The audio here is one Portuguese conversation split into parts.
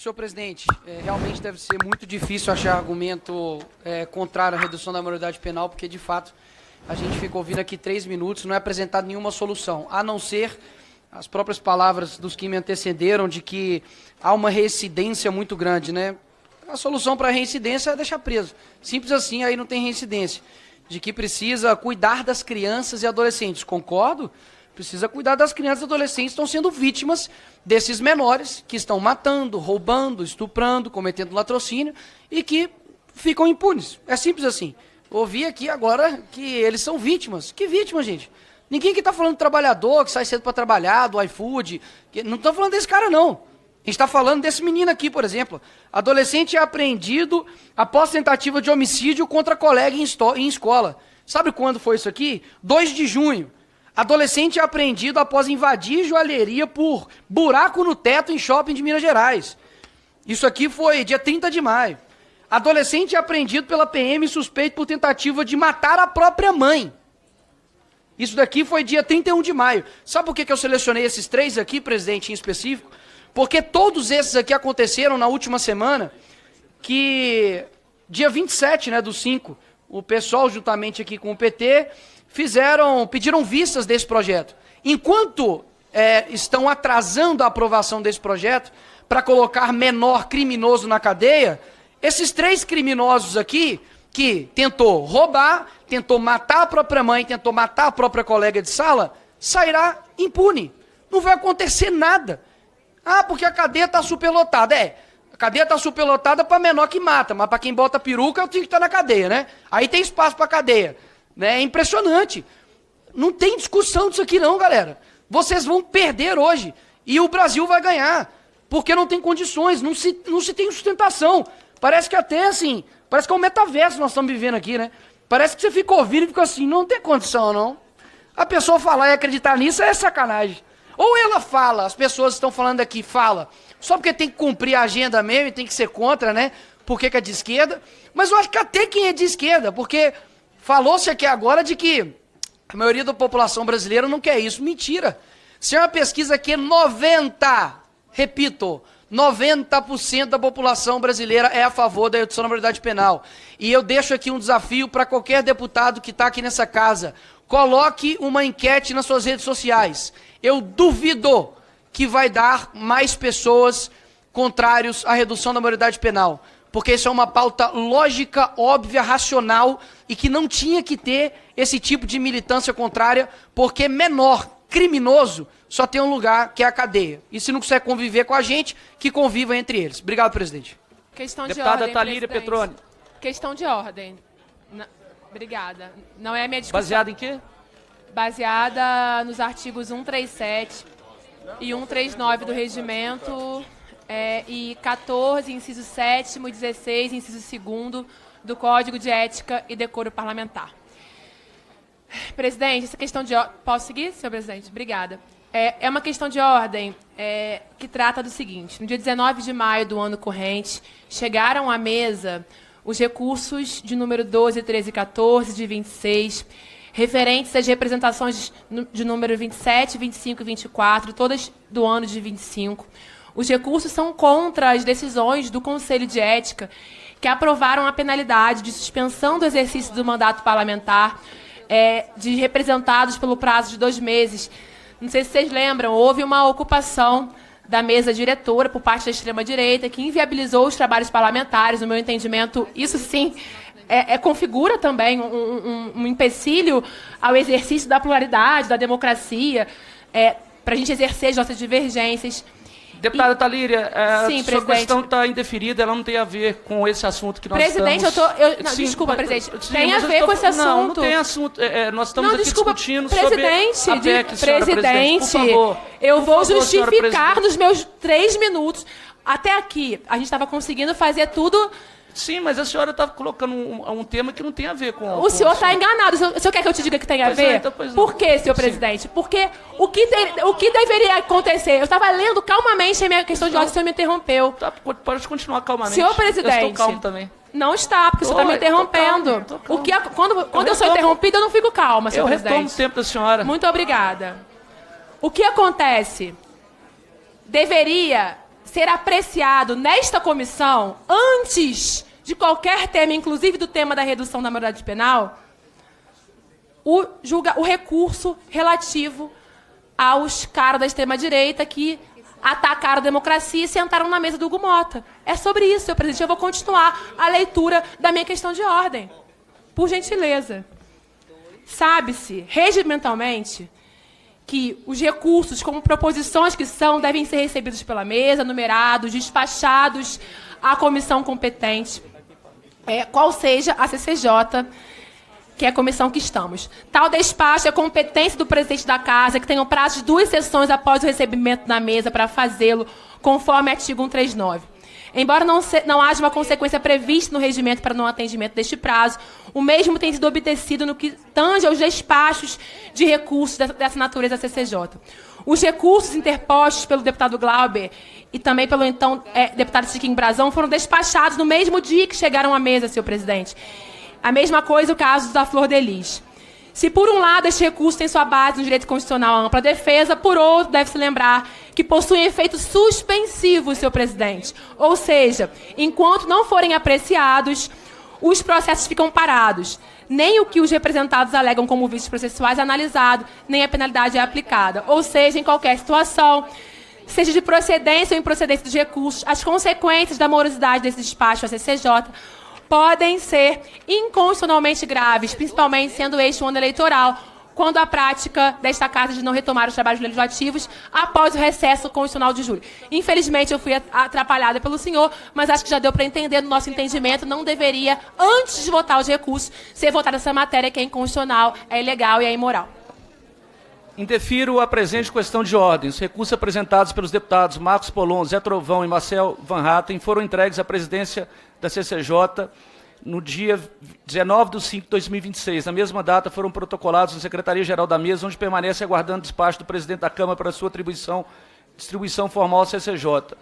Senhor presidente, realmente deve ser muito difícil achar argumento contrário à redução da maioridade penal, porque, de fato, a gente fica ouvindo aqui 3 minutos, não é apresentado nenhuma solução, a não ser as próprias palavras dos que me antecederam de que há uma reincidência muito grande, né? A solução para a reincidência é deixar preso. Simples assim, aí não tem reincidência. De que precisa cuidar das crianças e adolescentes. Concordo? Precisa cuidar das crianças e adolescentes que estão sendo vítimas desses menores que estão matando, roubando, estuprando, cometendo latrocínio e que ficam impunes. É simples assim. Ouvi aqui agora que eles são vítimas. Que vítima, gente? Ninguém que está falando do trabalhador que sai cedo para trabalhar, do iFood. Não estou falando desse cara, não. A gente está falando desse menino aqui, por exemplo. Adolescente é apreendido após tentativa de homicídio contra colega em escola. Sabe quando foi isso aqui? 2 de junho. Adolescente é apreendido após invadir joalheria por buraco no teto em shopping de Minas Gerais. Isso aqui foi dia 30 de maio. Adolescente é apreendido pela PM suspeito por tentativa de matar a própria mãe. Isso daqui foi dia 31 de maio. Sabe por que eu selecionei esses 3 aqui, presidente, em específico? Porque todos esses aqui aconteceram na última semana, que dia 27, né, do 5, o pessoal, juntamente aqui com o PT, pediram vistas desse projeto. Enquanto estão atrasando a aprovação desse projeto, para colocar menor criminoso na cadeia, esses 3 criminosos aqui, que tentou roubar, tentou matar a própria mãe, tentou matar a própria colega de sala, sairá impune. Não vai acontecer nada. Ah, porque a cadeia está superlotada. A cadeia está superlotada para menor que mata, mas para quem bota peruca, eu tenho que estar na cadeia, né? Aí tem espaço para cadeia. Né? É impressionante. Não tem discussão disso aqui não, galera. Vocês vão perder hoje. E o Brasil vai ganhar. Porque não tem condições, não se tem sustentação. Parece que até assim, parece que é um metaverso que nós estamos vivendo aqui, né? Parece que você fica ouvindo e fica assim, não tem condição, não. A pessoa falar e acreditar nisso é sacanagem. Ou ela fala, as pessoas estão falando aqui, fala, só porque tem que cumprir a agenda mesmo e tem que ser contra, né? Porque que é de esquerda. Mas eu acho que até quem é de esquerda, porque falou-se aqui agora de que a maioria da população brasileira não quer isso. Mentira. Se é uma pesquisa que 90% da população brasileira é a favor da redução da maioridade penal. E eu deixo aqui um desafio para qualquer deputado que está aqui nessa casa. Coloque uma enquete nas suas redes sociais. Eu duvido que vai dar mais pessoas contrários à redução da maioridade penal. Porque isso é uma pauta lógica, óbvia, racional e que não tinha que ter esse tipo de militância contrária, porque menor criminoso só tem um lugar, que é a cadeia. E se não consegue conviver com a gente, que conviva entre eles. Obrigado, presidente. Questão de Deputada ordem, Talíria presidente. Petroni. Questão de ordem. Obrigada. Não é a minha discussão. Baseado em quê? Baseada nos artigos 137 e 139 do Regimento e 14, inciso 7º e 16, inciso 2º do Código de Ética e Decoro Parlamentar. Presidente, essa questão de ordem... Posso seguir, senhor presidente? Obrigada. É uma questão de ordem que trata do seguinte. No dia 19 de maio do ano corrente, chegaram à mesa os recursos de número 12, 13 e 14, de 26, referentes às representações de número 27, 25 e 24, todas do ano de 25. Os recursos são contra as decisões do Conselho de Ética, que aprovaram a penalidade de suspensão do exercício do mandato parlamentar de representados pelo prazo de 2 meses. Não sei se vocês lembram, houve uma ocupação da mesa diretora por parte da extrema-direita, que inviabilizou os trabalhos parlamentares. No meu entendimento, isso sim configura também um empecilho ao exercício da pluralidade, da democracia, para a gente exercer as nossas divergências. Deputada Talíria, sim, sua questão está indeferida, ela não tem a ver com esse assunto que nós presidente, estamos... Sim, desculpa, presidente. Sim, tem a ver com esse assunto. Não tem assunto. Nós estamos aqui discutindo sobre a PEC, presidente, por favor. Eu vou justificar nos meus 3 minutos. Até aqui, a gente estava conseguindo fazer tudo... Sim, mas a senhora está colocando um tema que não tem a ver com... O senhor está enganado. O senhor quer que eu te diga que tem a ver? Por quê, senhor presidente? Porque o que deveria acontecer? Eu estava lendo calmamente a minha questão de ordem, o senhor me interrompeu. Tá, pode continuar calmamente. Senhor presidente... Eu estou calmo também. Não está, porque o senhor está me interrompendo. Quando eu sou interrompida, eu não fico calma, senhor presidente. Eu retomo o tempo da senhora. Muito obrigada. O que acontece? Deveria ser apreciado nesta comissão, antes de qualquer tema, inclusive do tema da redução da maioridade penal, o recurso relativo aos caras da extrema-direita que atacaram a democracia e sentaram na mesa do Hugo Mota. É sobre isso, senhor presidente. Eu vou continuar a leitura da minha questão de ordem. Por gentileza. Sabe-se, regimentalmente, que os recursos, como proposições que são, devem ser recebidos pela mesa, numerados, despachados à comissão competente, qual seja a CCJ, que é a comissão que estamos. Tal despacho é competência do presidente da Casa, que tem um prazo de 2 sessões após o recebimento na mesa para fazê-lo, conforme artigo 139. Embora não haja uma consequência prevista no regimento para não atendimento deste prazo, o mesmo tem sido obedecido no que tange aos despachos de recursos dessa natureza da CCJ. Os recursos interpostos pelo deputado Glauber e também pelo então deputado Chiquinho Brazão foram despachados no mesmo dia que chegaram à mesa, senhor presidente. A mesma coisa o caso da Flor de Lis. Se, por um lado, este recurso tem sua base no direito constitucional à ampla defesa, por outro, deve-se lembrar que possuem efeito suspensivo, senhor presidente. Ou seja, enquanto não forem apreciados, os processos ficam parados. Nem o que os representados alegam como vícios processuais é analisado, nem a penalidade é aplicada. Ou seja, em qualquer situação, seja de procedência ou improcedência dos recursos, as consequências da morosidade desse despacho à CCJ podem ser inconstitucionalmente graves, principalmente sendo este um ano eleitoral, quando a prática desta Casa de não retomar os trabalhos legislativos após o recesso constitucional de julho. Infelizmente, eu fui atrapalhada pelo senhor, mas acho que já deu para entender, no nosso entendimento, não deveria, antes de votar os recursos, ser votada essa matéria que é inconstitucional, é ilegal e é imoral. Indefiro a presente questão de ordem. Os recursos apresentados pelos deputados Marcos Polon, Zé Trovão e Marcel Van Hatten foram entregues à presidência da CCJ no dia 19 de 5 de 2026. Na mesma data, foram protocolados na Secretaria-Geral da Mesa, onde permanece aguardando despacho do presidente da Câmara para sua distribuição formal à CCJ.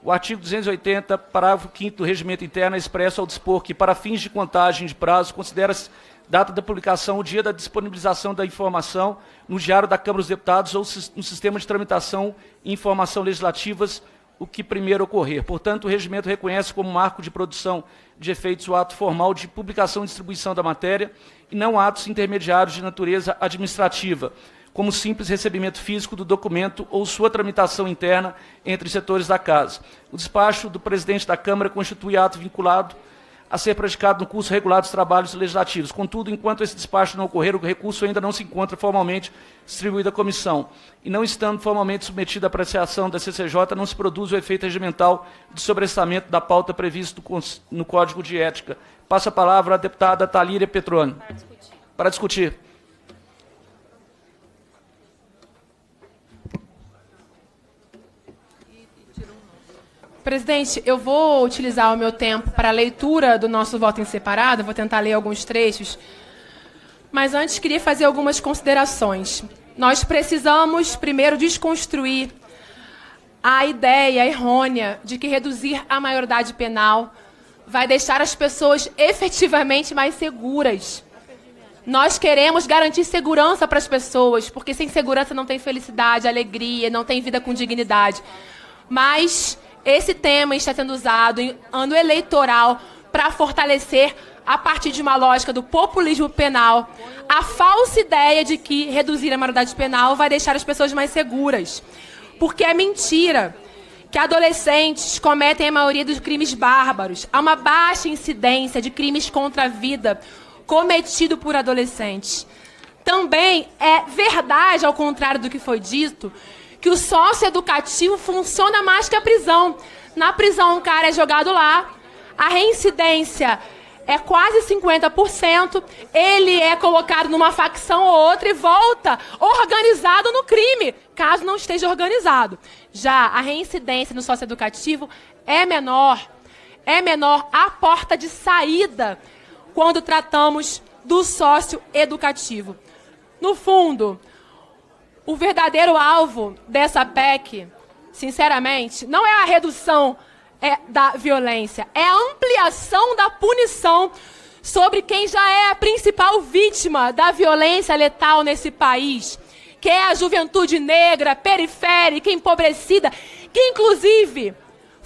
O artigo 280, parágrafo 5º do Regimento Interno, é expresso ao dispor que, para fins de contagem de prazo, considera-se data da publicação o dia da disponibilização da informação no Diário da Câmara dos Deputados ou no Sistema de Tramitação e Informação Legislativas, o que primeiro ocorrer. Portanto, o regimento reconhece como marco de produção de efeitos o ato formal de publicação e distribuição da matéria e não atos intermediários de natureza administrativa, como simples recebimento físico do documento ou sua tramitação interna entre os setores da Casa. O despacho do presidente da Câmara constitui ato vinculado a ser praticado no curso regular dos trabalhos legislativos. Contudo, enquanto esse despacho não ocorrer, o recurso ainda não se encontra formalmente distribuído à comissão. E não estando formalmente submetido à apreciação da CCJ, não se produz o efeito regimental de sobrestamento da pauta previsto no Código de Ética. Passo a palavra à deputada Thalíria Petroni. Para discutir. Presidente, eu vou utilizar o meu tempo para a leitura do nosso voto em separado, vou tentar ler alguns trechos, mas antes queria fazer algumas considerações. Nós precisamos, primeiro, desconstruir a ideia errônea de que reduzir a maioridade penal vai deixar as pessoas efetivamente mais seguras. Nós queremos garantir segurança para as pessoas, porque sem segurança não tem felicidade, alegria, não tem vida com dignidade. Mas esse tema está sendo usado em ano eleitoral para fortalecer, a partir de uma lógica do populismo penal, a falsa ideia de que reduzir a maioridade penal vai deixar as pessoas mais seguras. Porque é mentira que adolescentes cometem a maioria dos crimes bárbaros. Há uma baixa incidência de crimes contra a vida cometido por adolescentes. Também é verdade, ao contrário do que foi dito, que o socioeducativo funciona mais que a prisão. Na prisão, um cara é jogado lá, a reincidência é quase 50%, ele é colocado numa facção ou outra e volta organizado no crime, caso não esteja organizado. Já a reincidência no socioeducativo é menor a porta de saída quando tratamos do socioeducativo. No fundo, o verdadeiro alvo dessa PEC, sinceramente, não é a redução da violência, é a ampliação da punição sobre quem já é a principal vítima da violência letal nesse país, que é a juventude negra, periférica, empobrecida, que inclusive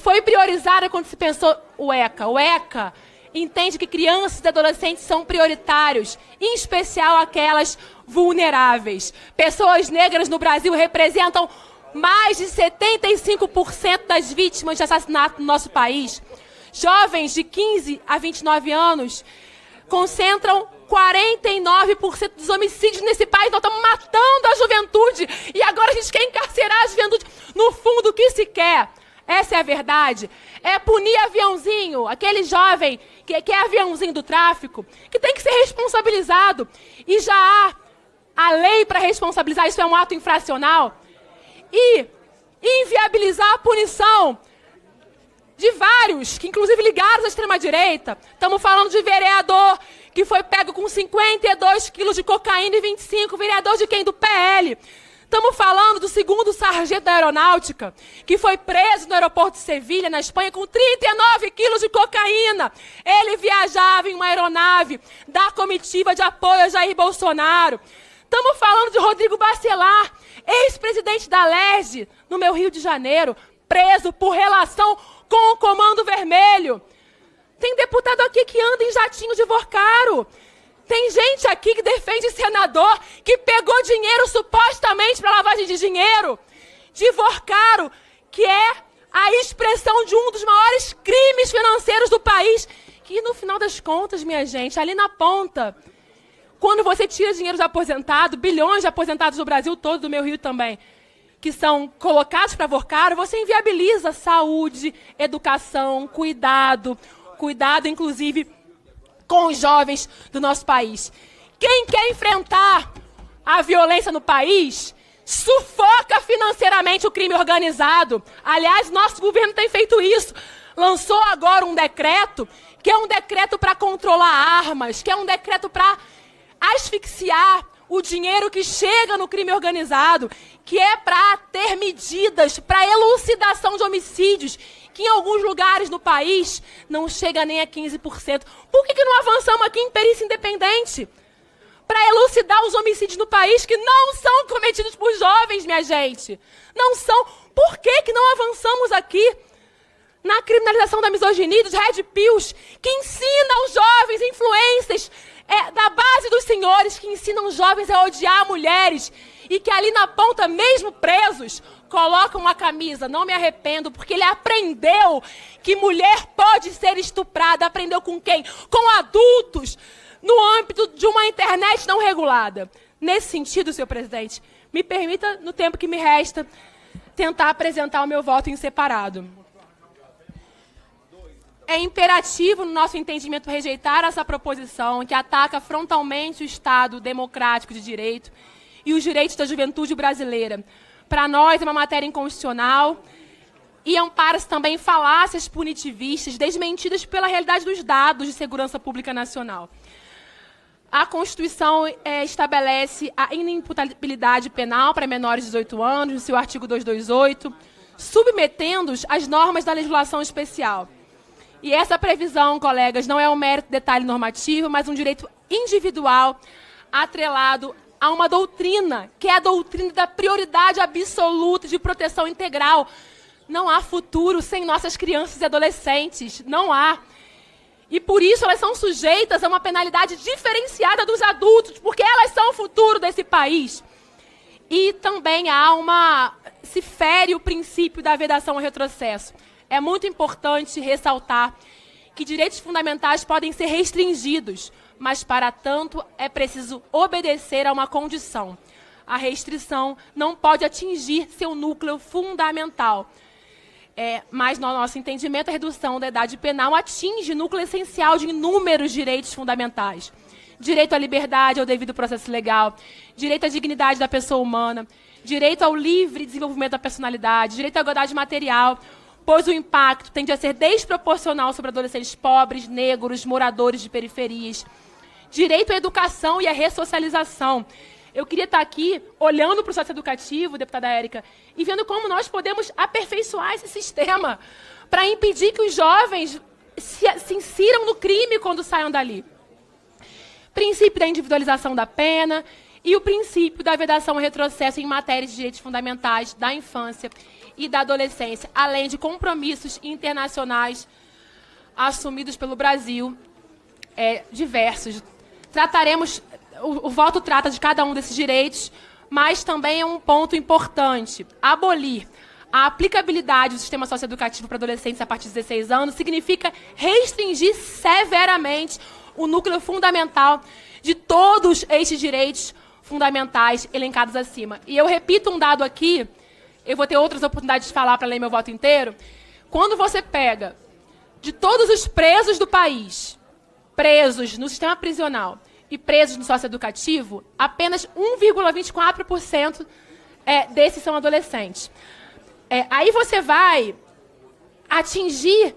foi priorizada quando se pensou o ECA. O ECA entende que crianças e adolescentes são prioritários, em especial aquelas vulneráveis. Pessoas negras no Brasil representam mais de 75% das vítimas de assassinato no nosso país. Jovens de 15 a 29 anos concentram 49% dos homicídios nesse país. Nós estamos matando a juventude e agora a gente quer encarcerar a juventude. No fundo, o que se quer? Essa é a verdade. É punir aviãozinho, aquele jovem que é aviãozinho do tráfico, que tem que ser responsabilizado. E já há a lei para responsabilizar, isso é um ato infracional. E inviabilizar a punição de vários, que inclusive ligados à extrema-direita. Estamos falando de vereador que foi pego com 52 quilos de cocaína e 25, vereador de quem? Do PL. Estamos falando do segundo sargento da aeronáutica, que foi preso no aeroporto de Sevilha, na Espanha, com 39 quilos de cocaína. Ele viajava em uma aeronave da comitiva de apoio a Jair Bolsonaro. Estamos falando de Rodrigo Bacelar, ex-presidente da LERJ, no meu Rio de Janeiro, preso por relação com o Comando Vermelho. Tem deputado aqui que anda em jatinho de Vorcaro. Tem gente aqui que defende senador que pegou dinheiro supostamente para lavagem de dinheiro de Vorcaro, que é a expressão de um dos maiores crimes financeiros do país, que no final das contas, minha gente, ali na ponta, quando você tira dinheiro de aposentado, bilhões de aposentados do Brasil todo, do meu Rio também, que são colocados para Vorcaro, você inviabiliza saúde, educação, cuidado inclusive com os jovens do nosso país. Quem quer enfrentar a violência no país, sufoca financeiramente o crime organizado. Aliás, nosso governo tem feito isso. Lançou agora um decreto, que é um decreto para controlar armas, que é um decreto para asfixiar o dinheiro que chega no crime organizado, que é para ter medidas para elucidação de homicídios, que em alguns lugares no país não chega nem a 15%. Por que não avançamos aqui em perícia independente? Para elucidar os homicídios no país que não são cometidos por jovens, minha gente. Não são. Por que não avançamos aqui na criminalização da misoginia e dos red pills, que ensinam os jovens influências da base dos senhores, que ensinam os jovens a odiar mulheres e que ali na ponta, mesmo presos, colocam uma camisa, não me arrependo, porque ele aprendeu que mulher pode ser estuprada. Aprendeu com quem? Com adultos, no âmbito de uma internet não regulada. Nesse sentido, senhor presidente, me permita, no tempo que me resta, tentar apresentar o meu voto em separado. É imperativo, no nosso entendimento, rejeitar essa proposição que ataca frontalmente o Estado democrático de direito e os direitos da juventude brasileira. Para nós, é uma matéria inconstitucional e ampara-se também falácias punitivistas desmentidas pela realidade dos dados de segurança pública nacional. A Constituição estabelece a inimputabilidade penal para menores de 18 anos, no seu artigo 228, submetendo-os às normas da legislação especial. E essa previsão, colegas, não é um mero detalhe normativo, mas um direito individual atrelado a uma doutrina, que é a doutrina da prioridade absoluta de proteção integral. Não há futuro sem nossas crianças e adolescentes, não há. E por isso elas são sujeitas a uma penalidade diferenciada dos adultos, porque elas são o futuro desse país. E também se fere o princípio da vedação ao retrocesso. É muito importante ressaltar que direitos fundamentais podem ser restringidos, mas, para tanto, é preciso obedecer a uma condição. A restrição não pode atingir seu núcleo fundamental. Mas, no nosso entendimento, a redução da idade penal atinge o núcleo essencial de inúmeros direitos fundamentais. Direito à liberdade, ao devido processo legal, direito à dignidade da pessoa humana, direito ao livre desenvolvimento da personalidade, direito à igualdade material, pois o impacto tende a ser desproporcional sobre adolescentes pobres, negros, moradores de periferias. Direito à educação e à ressocialização. Eu queria estar aqui olhando para o processo educativo, deputada Érica, e vendo como nós podemos aperfeiçoar esse sistema para impedir que os jovens se insiram no crime quando saiam dali. Princípio da individualização da pena e o princípio da vedação ao retrocesso em matéria de direitos fundamentais da infância e da adolescência, além de compromissos internacionais assumidos pelo Brasil, diversos. Trataremos, o voto trata de cada um desses direitos, mas também é um ponto importante. Abolir a aplicabilidade do sistema socioeducativo para adolescentes a partir de 16 anos significa restringir severamente o núcleo fundamental de todos estes direitos fundamentais elencados acima. E eu repito um dado aqui, eu vou ter outras oportunidades de falar para ler meu voto inteiro. Quando você pega de todos os presos do país, presos no sistema prisional e presos no socioeducativo, apenas 1,24% desses são adolescentes. Aí você vai atingir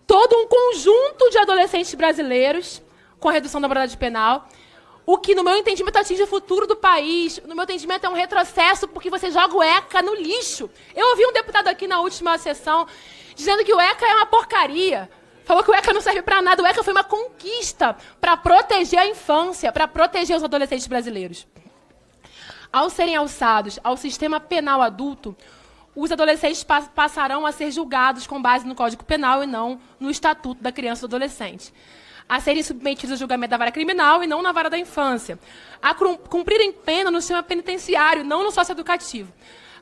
todo um conjunto de adolescentes brasileiros com a redução da maioridade penal, o que, no meu entendimento, atinge o futuro do país. No meu entendimento, é um retrocesso, porque você joga o ECA no lixo. Eu ouvi um deputado aqui na última sessão dizendo que o ECA é uma porcaria. Falou que o ECA não serve para nada. O ECA foi uma conquista para proteger a infância, para proteger os adolescentes brasileiros. Ao serem alçados ao sistema penal adulto, os adolescentes passarão a ser julgados com base no Código Penal e não no Estatuto da Criança e do Adolescente. A serem submetidos ao julgamento da vara criminal e não na vara da infância. A cumprirem pena no sistema penitenciário, não no socioeducativo.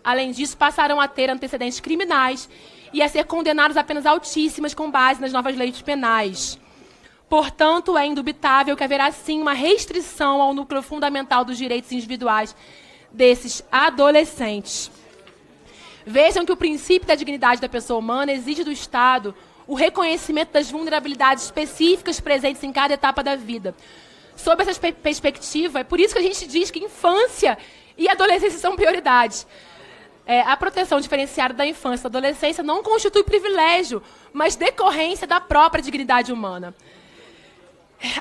Além disso, passarão a ter antecedentes criminais e a ser condenados a penas altíssimas com base nas novas leis penais. Portanto, é indubitável que haverá, sim, uma restrição ao núcleo fundamental dos direitos individuais desses adolescentes. Vejam que o princípio da dignidade da pessoa humana exige do Estado o reconhecimento das vulnerabilidades específicas presentes em cada etapa da vida. Sob essa perspectiva, é por isso que a gente diz que infância e adolescência são prioridades. A proteção diferenciada da infância e da adolescência não constitui privilégio, mas decorrência da própria dignidade humana.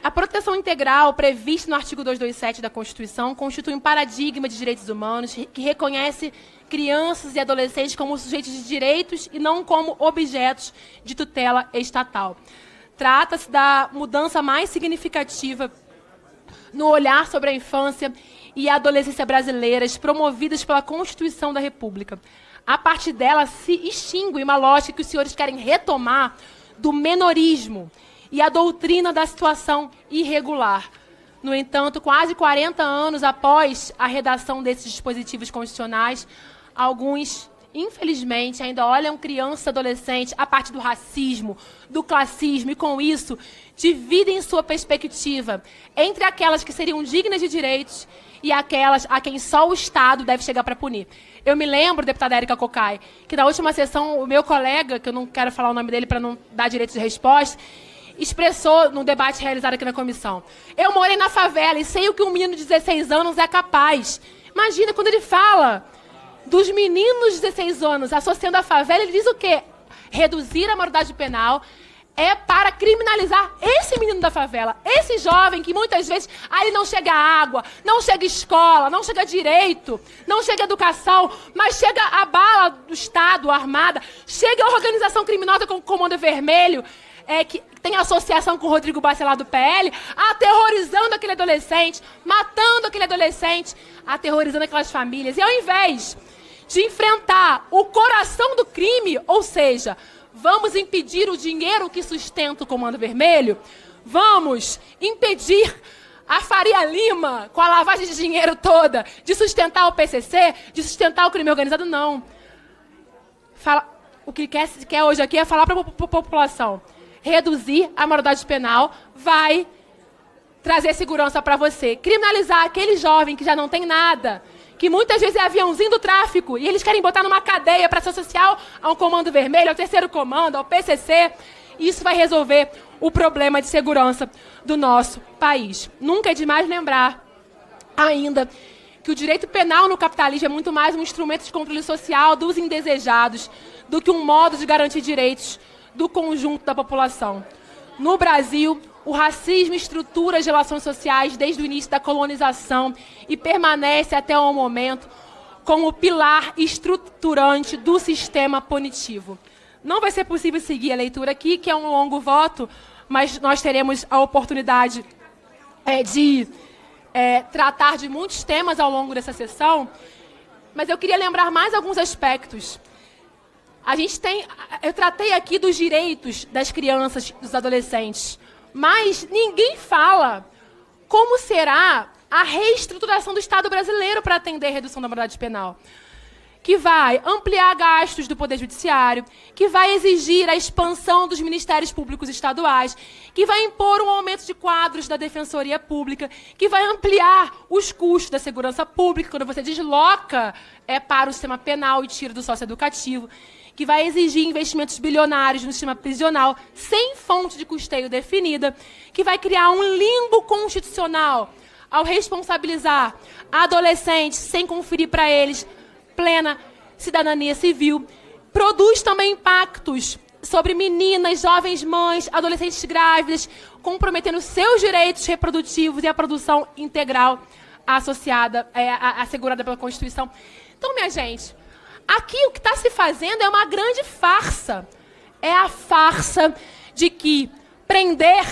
A proteção integral prevista no artigo 227 da Constituição constitui um paradigma de direitos humanos que reconhece crianças e adolescentes como sujeitos de direitos e não como objetos de tutela estatal. Trata-se da mudança mais significativa no olhar sobre a infância e a adolescência brasileiras promovidas pela Constituição da República. A partir dela se extingue uma lógica que os senhores querem retomar do menorismo e a doutrina da situação irregular. No entanto, quase 40 anos após a redação desses dispositivos constitucionais, alguns, infelizmente, ainda olham criança e adolescente a partir do racismo, do classismo, e com isso dividem sua perspectiva entre aquelas que seriam dignas de direitos e aquelas a quem só o Estado deve chegar para punir. Eu me lembro, deputada Érica Cocai, que na última sessão o meu colega, que eu não quero falar o nome dele para não dar direito de resposta, expressou no debate realizado aqui na comissão: eu morei na favela e sei o que um menino de 16 anos é capaz. Imagina, quando ele fala dos meninos de 16 anos associando a favela, ele diz o quê? Reduzir a maioridade penal é para criminalizar esse menino da favela, esse jovem que muitas vezes aí não chega água, não chega escola, não chega direito, não chega educação, mas chega a bala do Estado armada, chega a organização criminosa com o Comando Vermelho, que tem associação com o Rodrigo Bacelar do PL, aterrorizando aquele adolescente, matando aquele adolescente, aterrorizando aquelas famílias. E ao invés de enfrentar o coração do crime, ou seja, vamos impedir o dinheiro que sustenta o Comando Vermelho, vamos impedir a Faria Lima, com a lavagem de dinheiro toda, de sustentar o PCC, de sustentar o crime organizado, não. O que quer hoje aqui é falar para a população: reduzir a maioridade penal vai trazer segurança para você. Criminalizar aquele jovem que já não tem nada, que muitas vezes é aviãozinho do tráfico, e eles querem botar numa cadeia para ser social ao Comando Vermelho, ao Terceiro Comando, ao PCC. Isso vai resolver o problema de segurança do nosso país. Nunca é demais lembrar ainda que o direito penal no capitalismo é muito mais um instrumento de controle social dos indesejados do que um modo de garantir direitos do conjunto da população. No Brasil, o racismo estrutura as relações sociais desde o início da colonização e permanece até o momento como pilar estruturante do sistema punitivo. Não vai ser possível seguir a leitura aqui, que é um longo voto, mas nós teremos a oportunidade de tratar de muitos temas ao longo dessa sessão. Mas eu queria lembrar mais alguns aspectos Eu tratei aqui dos direitos das crianças, dos adolescentes, mas ninguém fala como será a reestruturação do Estado brasileiro para atender a redução da maioridade penal, que vai ampliar gastos do Poder Judiciário, que vai exigir a expansão dos ministérios públicos estaduais, que vai impor um aumento de quadros da Defensoria Pública, que vai ampliar os custos da segurança pública, quando você desloca para o sistema penal e tira do socioeducativo, que vai exigir investimentos bilionários no sistema prisional, sem fonte de custeio definida, que vai criar um limbo constitucional ao responsabilizar adolescentes sem conferir para eles plena cidadania civil, produz também impactos sobre meninas, jovens mães, adolescentes grávidas, comprometendo seus direitos reprodutivos e a produção integral associada, assegurada pela Constituição. Então, minha gente, aqui o que está se fazendo é uma grande farsa. É a farsa de que prender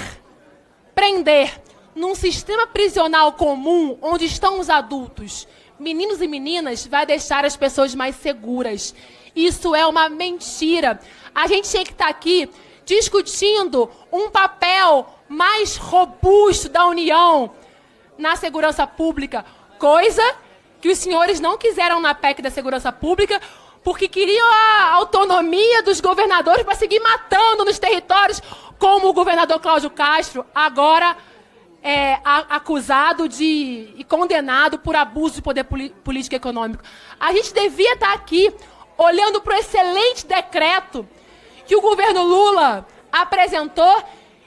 num sistema prisional comum, onde estão os adultos, meninos e meninas, vai deixar as pessoas mais seguras. Isso é uma mentira. A gente tinha que estar aqui discutindo um papel mais robusto da União na segurança pública, coisa que os senhores não quiseram na PEC da segurança pública, porque queriam a autonomia dos governadores para seguir matando nos territórios, como o governador Cláudio Castro, agora acusado e condenado por abuso de poder político e econômico. A gente devia estar aqui olhando para o excelente decreto que o governo Lula apresentou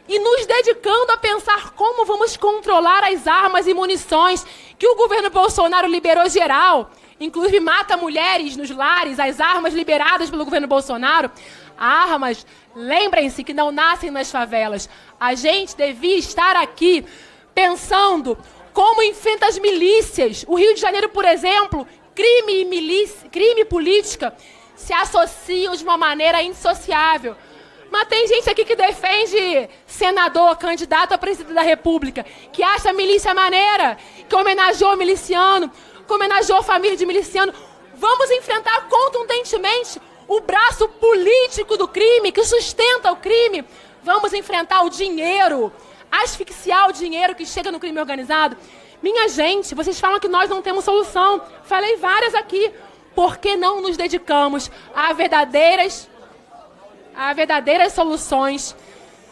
e nos dedicando a pensar como vamos controlar as armas e munições que o governo Bolsonaro liberou geral, inclusive mata mulheres nos lares, as armas liberadas pelo governo Bolsonaro, armas, lembrem-se que não nascem nas favelas. A gente devia estar aqui pensando como enfrenta as milícias. O Rio de Janeiro, por exemplo, crime e milícia, crime e política se associam de uma maneira indissociável. Mas tem gente aqui que defende senador, candidato a presidente da República, que acha a milícia maneira, que homenageou o miliciano, que homenageou a família de miliciano. Vamos enfrentar contundentemente o braço político do crime, que sustenta o crime. Vamos enfrentar o dinheiro, asfixiar o dinheiro que chega no crime organizado. Minha gente, vocês falam que nós não temos solução. Falei várias aqui. Por que não nos dedicamos a verdadeiras soluções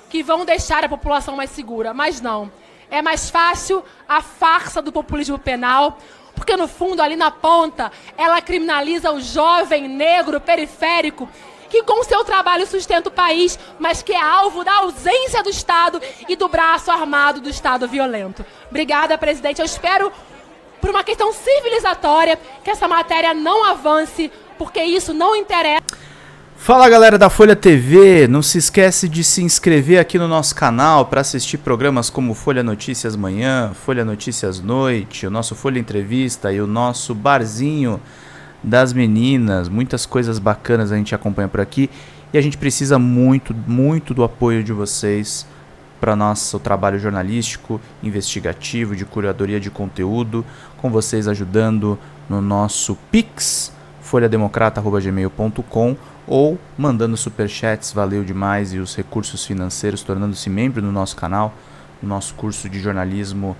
que vão deixar a população mais segura? Mas não. É mais fácil a farsa do populismo penal, porque no fundo, ali na ponta, ela criminaliza o jovem negro periférico que com seu trabalho sustenta o país, mas que é alvo da ausência do Estado e do braço armado do Estado violento. Obrigada, presidente. Eu espero, por uma questão civilizatória, que essa matéria não avance, porque isso não interessa. Fala, galera da Folha TV, não se esquece de se inscrever aqui no nosso canal para assistir programas como Folha Notícias Manhã, Folha Notícias Noite, o nosso Folha Entrevista e o nosso Barzinho das Meninas. Muitas coisas bacanas a gente acompanha por aqui e a gente precisa muito, muito do apoio de vocês para nosso trabalho jornalístico, investigativo, de curadoria de conteúdo, com vocês ajudando no nosso Pix, folhademocrata@gmail.com, ou mandando superchats, valeu demais, e os recursos financeiros, tornando-se membro do nosso canal, no nosso curso de jornalismo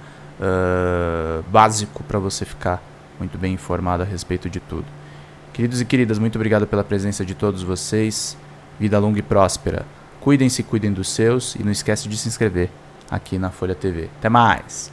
básico, para você ficar muito bem informado a respeito de tudo. Queridos e queridas, muito obrigado pela presença de todos vocês. Vida longa e próspera. Cuidem-se, cuidem dos seus, e não esquece de se inscrever aqui na Folha TV. Até mais!